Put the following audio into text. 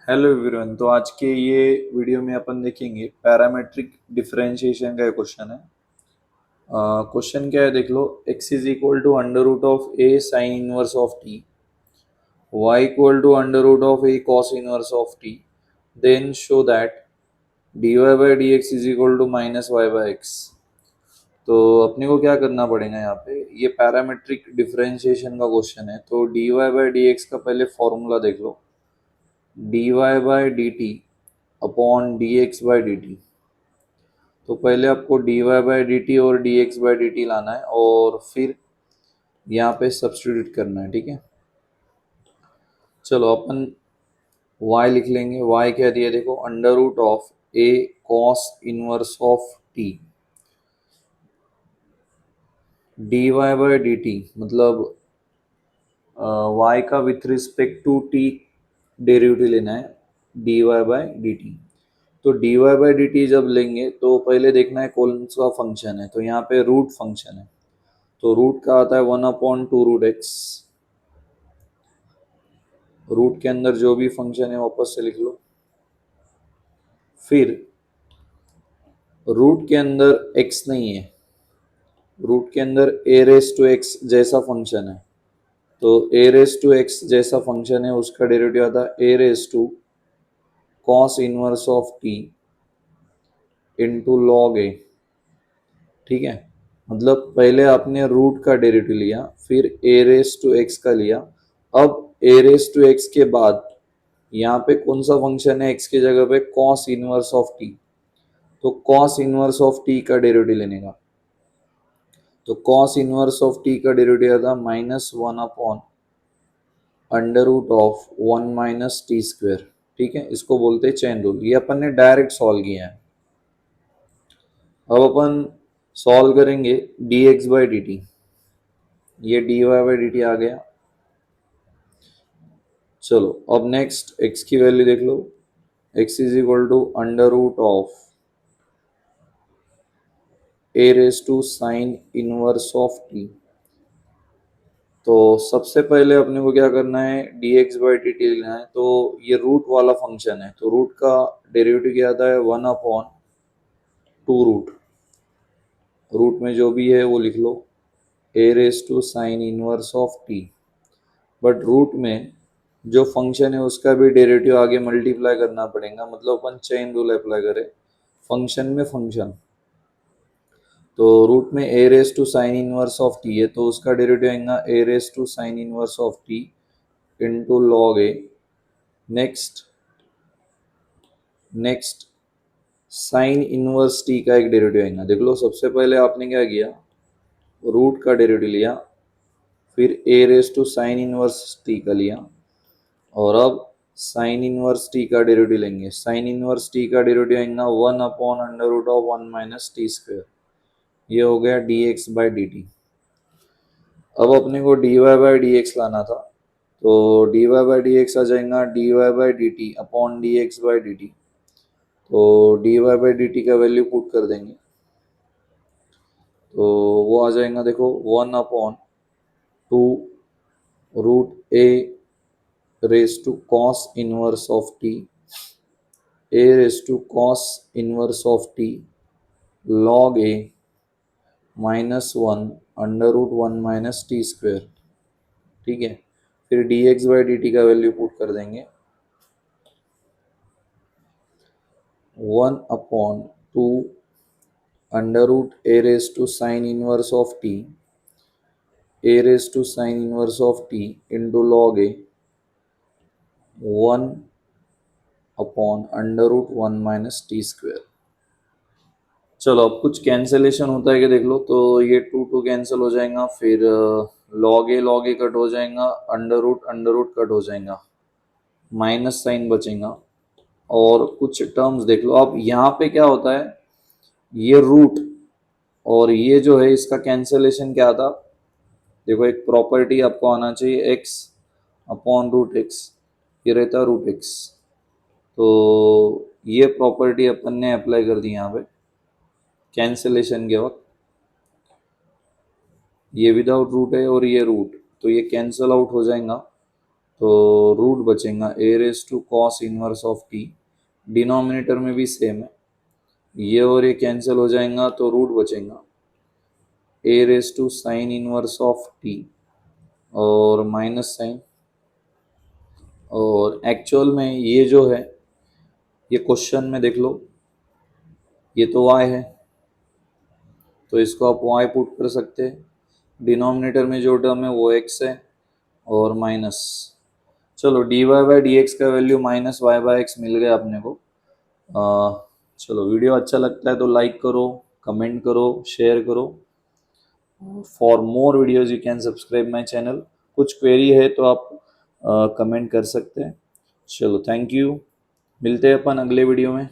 Hello everyone. तो आज के ये वीडियो में अपन देखेंगे पैरामेट्रिक डिफरेंशिएशन का क्वेश्चन है। क्वेश्चन क्या है देख लो। x is equal to under root of a sine inverse of t, y equal to under root of a cos inverse of t, then show that dy by dx is equal to minus Y by X. तो अपने को क्या करना पड़ेगा यहाँ पे, ये parametric differentiation का क्वेश्चन है। तो dy बाई dx का पहले फॉर्मूला देख लो, dy by dt upon dx by dt। तो पहले आपको dy बाई dt और dx बाई dt लाना है और फिर यहाँ पे सब्स्टिट्यूट करना है, ठीक है। चलो अपन y लिख लेंगे। y क्या दिया देखो, under root of a cos inverse of t, dy by dt मतलब y का with respect to t derivative लेना है, dy बाई dt। तो dy बाई dt जब लेंगे तो पहले देखना है कौन सा फंक्शन है। तो यहाँ पे रूट फंक्शन है, तो रूट का आता है 1/2 रूट एक्स। रूट के अंदर जो भी फंक्शन है वापस से लिख लो। फिर रूट के अंदर x नहीं है, रूट के अंदर a रेस टू एक्स जैसा फंक्शन है। तो a रेस टू एक्स जैसा फंक्शन है, उसका डेरिवेटिव आता है a raise to cos inverse of t into log a, ठीक है। मतलब पहले आपने रूट का डेरिवेटिव लिया, फिर a रेस टू एक्स का लिया। अब a रेस टू एक्स के बाद यहाँ पे कौन सा फंक्शन है, x की जगह पे कॉस इनवर्स ऑफ t। तो कॉस इनवर्स ऑफ t का डेरिवेटिव लेने का, तो कॉस इनवर्स ऑफ t का डेरिवेटिव आता -1 upon under root of 1 minus T square, ठीक है। इसको बोलते हैं चेन रूल। ये अपन ने डायरेक्ट सॉल्व किया है। अब अपन सॉल्व करेंगे dx बाई dt। ये dy बाई dt आ गया। चलो अब नेक्स्ट x की वैल्यू देख लो, x is equal to under root of a raise to sine inverse of t। तो सबसे पहले अपने को क्या करना है, dx बाई dt लेना है। तो ये रूट वाला फंक्शन है, तो रूट का डेरिवेटिव क्या आता है 1/2 रूट। रूट में जो भी है वो लिख लो, a raise to sine inverse of t। But root में जो फंक्शन है उसका भी डेरिवेटिव आगे मल्टीप्लाई करना पड़ेगा, मतलब अपन चेन रूल अप्लाई करें फंक्शन में फंक्शन। तो रूट में a raise to sine inverse of t है, तो उसका डेरिवेटिव आएगा a raise to sine inverse of t into log a। Next sine inverse t का एक डेरिवेटिव आएगा। देख लो, सबसे पहले आपने क्या किया, रूट का डेरिवेटिव लिया, फिर a raise to sine inverse t का लिया, और अब साइन इनवर्स t का डेरिवेटिव लेंगे। साइन इनवर्स t का डेरिवेटिव आएगा 1/√1 माइनस टी स्क्वेयर। ये हो गया dx बाई dt। अब अपने को dy बाई dx लाना था, तो dy बाई dx आ जाएगा dy by dt upon dx by dt। तो dy बाई dt का वैल्यू पुट कर देंगे, तो वो आ जाएगा देखो 1/2 root a raise to cos inverse of t, a raise to cos inverse of t log a -1/√1 minus T square, ठीक है। फिर dx बाई dt का वैल्यू पुट कर देंगे 1/2 under root a raise to sine inverse of t, a raise to sine inverse of t into log a 1/√1 minus T square. चलो अब कुछ cancellation होता है कि देख लो। तो ये 2 कैंसिल हो जाएगा, फिर लॉग ए कट हो जाएगा, अंडर रूट कट हो जाएगा, माइनस साइन बचेगा। और कुछ टर्म्स देख लो। अब यहाँ पे क्या होता है, ये रूट और ये जो है इसका कैंसलेशन क्या था, देखो एक प्रॉपर्टी आपको आना चाहिए x अपॉन रूट एक्स, ये रहता है रूट एक्स। तो ये प्रॉपर्टी अपन ने अप्लाई कर दी यहाँ पे कैंसलेशन के वक्त। ये विदाउट रूट है और ये रूट, तो ये कैंसल आउट हो जाएगा। तो रूट बचेगा a raise to cos inverse of T, denominator में भी सेम है, ये और ये कैंसिल हो जाएगा तो रूट बचेगा a raise to sine inverse of T और माइनस साइन, और एक्चुअल में ये जो है ये क्वेश्चन में देख लो ये तो y है तो इसको आप y पुट कर सकते हैं, डिनोमिनेटर में जो टर्म है वो x है और माइनस, चलो dy बाई डी एक्स का value minus Y by X मिल गया अपने को। चलो वीडियो अच्छा लगता है तो लाइक करो, कमेंट करो, शेयर करो। For more videos you can subscribe my channel. कुछ क्वेरी है तो आप कमेंट कर सकते हैं। चलो थैंक यू, मिलते हैं अपन अगले वीडियो में।